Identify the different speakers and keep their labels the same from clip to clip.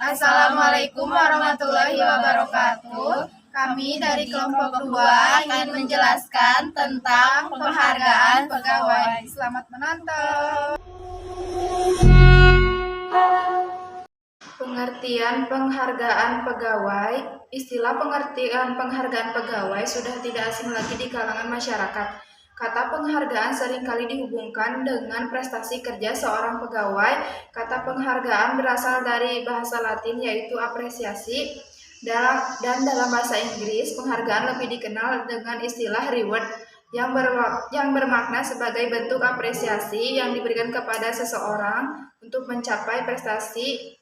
Speaker 1: Assalamualaikum warahmatullahi wabarakatuh. Kami dari kelompok 2 ingin menjelaskan tentang penghargaan pegawai. Selamat menonton.
Speaker 2: Pengertian penghargaan pegawai. Istilah pengertian penghargaan pegawai sudah tidak asing lagi di kalangan masyarakat. Kata penghargaan seringkali dihubungkan dengan prestasi kerja seorang pegawai. Kata penghargaan berasal dari bahasa Latin yaitu apresiasi. Dan dalam bahasa Inggris, penghargaan lebih dikenal dengan istilah reward yang bermakna sebagai bentuk apresiasi yang diberikan kepada seseorang untuk mencapai prestasi.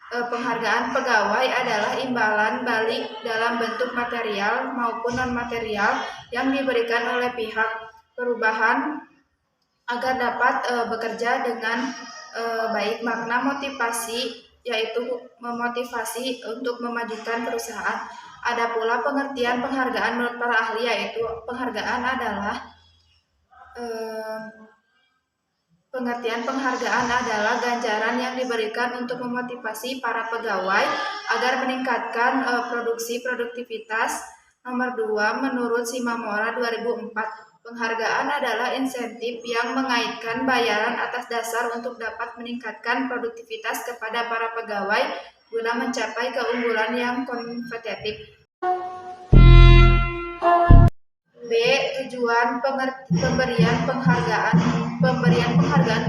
Speaker 2: Penghargaan pegawai adalah imbalan balik dalam bentuk material maupun non-material yang diberikan oleh pihak perubahan agar dapat bekerja dengan baik. Makna motivasi yaitu memotivasi untuk memajukan perusahaan. Ada pula pengertian penghargaan menurut para ahli, yaitu penghargaan adalah Pengertian penghargaan adalah ganjaran yang diberikan untuk memotivasi para pegawai agar meningkatkan produktivitas. Nomor 2, menurut Shimamura 2004, penghargaan adalah insentif yang mengaitkan bayaran atas dasar untuk dapat meningkatkan produktivitas kepada para pegawai guna mencapai keunggulan yang kompetitif. B. Tujuan pemberian penghargaan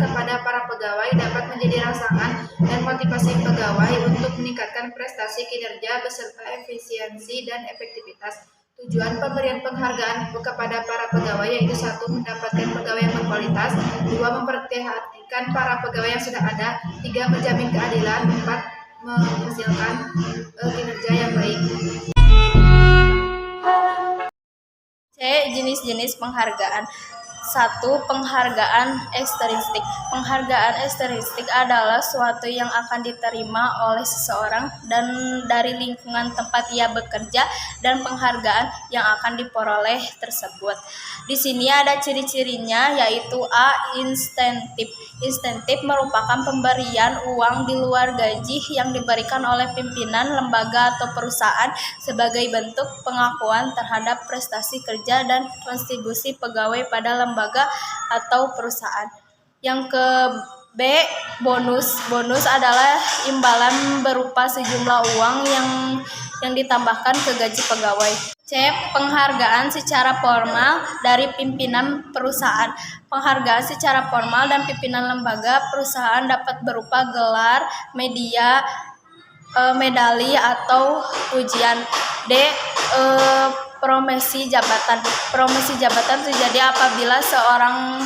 Speaker 2: kepada para pegawai dapat menjadi rangsangan dan motivasi pegawai untuk meningkatkan prestasi kinerja beserta efisiensi dan efektivitas. Tujuan pemberian penghargaan kepada para pegawai yaitu 1. Mendapatkan pegawai yang berkualitas, 2. Memperhatikan para pegawai yang sudah ada, 3. Menjamin keadilan, 4. Menghasilkan kinerja yang baik.
Speaker 1: C. Jenis-jenis penghargaan. 1. Penghargaan ekstrinsik. Penghargaan ekstrinsik adalah suatu yang akan diterima oleh seseorang dan dari lingkungan tempat ia bekerja dan penghargaan yang akan diperoleh tersebut. Di sini ada ciri-cirinya, yaitu A. Insentif. Insentif merupakan pemberian uang di luar gaji yang diberikan oleh pimpinan lembaga atau perusahaan sebagai bentuk pengakuan terhadap prestasi kerja dan kontribusi pegawai pada lembaga atau perusahaan. Yang ke B. Bonus. Bonus adalah imbalan berupa sejumlah uang yang ditambahkan ke gaji pegawai. C. Penghargaan secara formal dari pimpinan perusahaan. Penghargaan secara formal dan pimpinan lembaga perusahaan dapat berupa gelar, media, medali atau ujian. D. Promosi jabatan. Promosi jabatan terjadi apabila seorang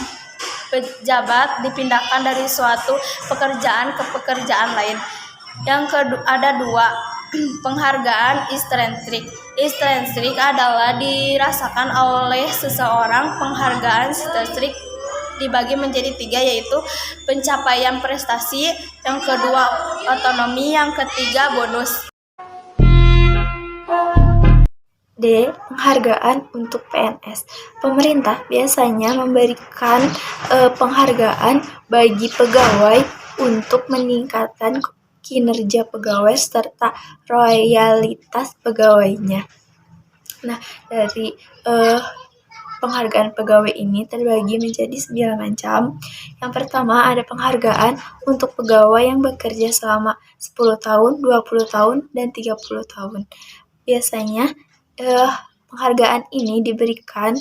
Speaker 1: pejabat dipindahkan dari suatu pekerjaan ke pekerjaan lain. Ada 2. Penghargaan ekstrinsik. Ekstrinsik adalah dirasakan oleh seseorang. Penghargaan ekstrinsik dibagi menjadi 3, yaitu pencapaian prestasi, yang kedua otonomi, yang ketiga bonus.
Speaker 2: D. Penghargaan untuk PNS. Pemerintah biasanya memberikan penghargaan bagi pegawai untuk meningkatkan kinerja pegawai serta loyalitas pegawainya. Nah, dari penghargaan pegawai ini terbagi menjadi 9 macam. Yang pertama ada penghargaan untuk pegawai yang bekerja selama 10 tahun, 20 tahun, dan 30 tahun. Biasanya penghargaan ini diberikan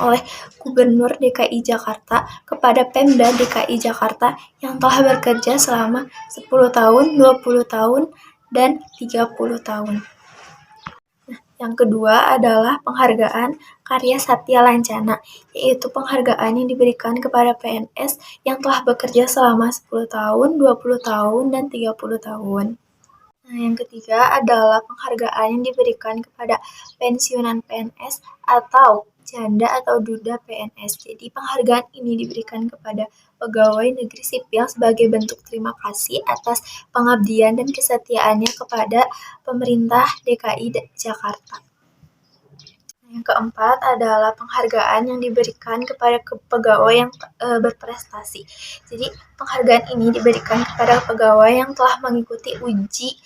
Speaker 2: oleh Gubernur DKI Jakarta kepada Pemda DKI Jakarta yang telah bekerja selama 10 tahun, 20 tahun, dan 30 tahun. Yang kedua adalah penghargaan Karya Satya Lancana, yaitu penghargaan yang diberikan kepada PNS yang telah bekerja selama 10 tahun, 20 tahun, dan 30 tahun. Nah, yang ketiga adalah penghargaan yang diberikan kepada pensiunan PNS atau janda atau duda PNS. Jadi penghargaan ini diberikan kepada pegawai negeri sipil sebagai bentuk terima kasih atas pengabdian dan kesetiaannya kepada pemerintah DKI Jakarta.
Speaker 3: Yang keempat adalah penghargaan yang diberikan kepada pegawai yang berprestasi. Jadi penghargaan ini diberikan kepada pegawai yang telah mengikuti uji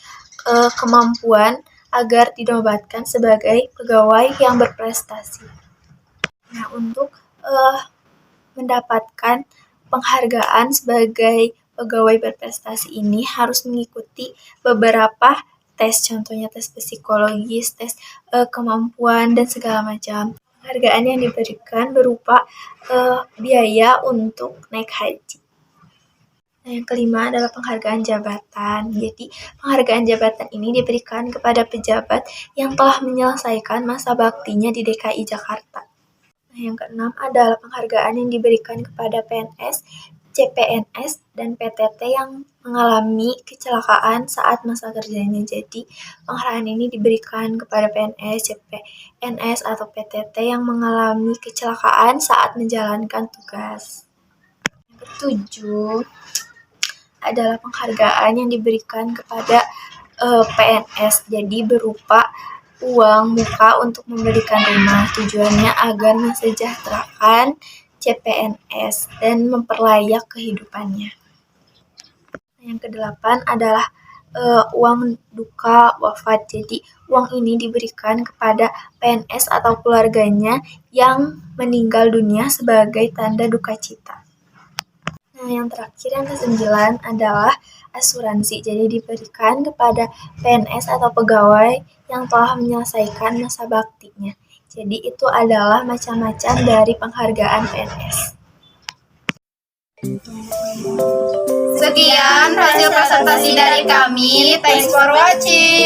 Speaker 3: kemampuan agar dinobatkan sebagai pegawai yang berprestasi. Nah, untuk mendapatkan penghargaan sebagai pegawai berprestasi ini harus mengikuti beberapa tes, contohnya tes psikologis, tes kemampuan, dan segala macam. Penghargaan yang diberikan berupa biaya untuk naik haji. Nah, yang kelima adalah penghargaan jabatan. Jadi, penghargaan jabatan ini diberikan kepada pejabat yang telah menyelesaikan masa baktinya di DKI Jakarta. Nah, yang keenam adalah penghargaan yang diberikan kepada PNS, CPNS, dan PTT yang mengalami kecelakaan saat masa kerjanya. Jadi, penghargaan ini diberikan kepada PNS, CPNS, atau PTT yang mengalami kecelakaan saat menjalankan tugas. Yang ketujuh adalah penghargaan yang diberikan kepada PNS, jadi berupa uang muka untuk memberikan rumah. Tujuannya agar mensejahterakan CPNS dan memperlayak kehidupannya. Yang kedelapan adalah uang duka wafat. Jadi uang ini diberikan kepada PNS atau keluarganya yang meninggal dunia sebagai tanda duka cita. Nah, yang terakhir yang ke-9 adalah asuransi. Jadi diberikan kepada PNS atau pegawai yang telah menyelesaikan masa baktinya. Jadi itu adalah macam-macam dari penghargaan PNS.
Speaker 2: Sekian hasil presentasi dari kami. Thanks for watching.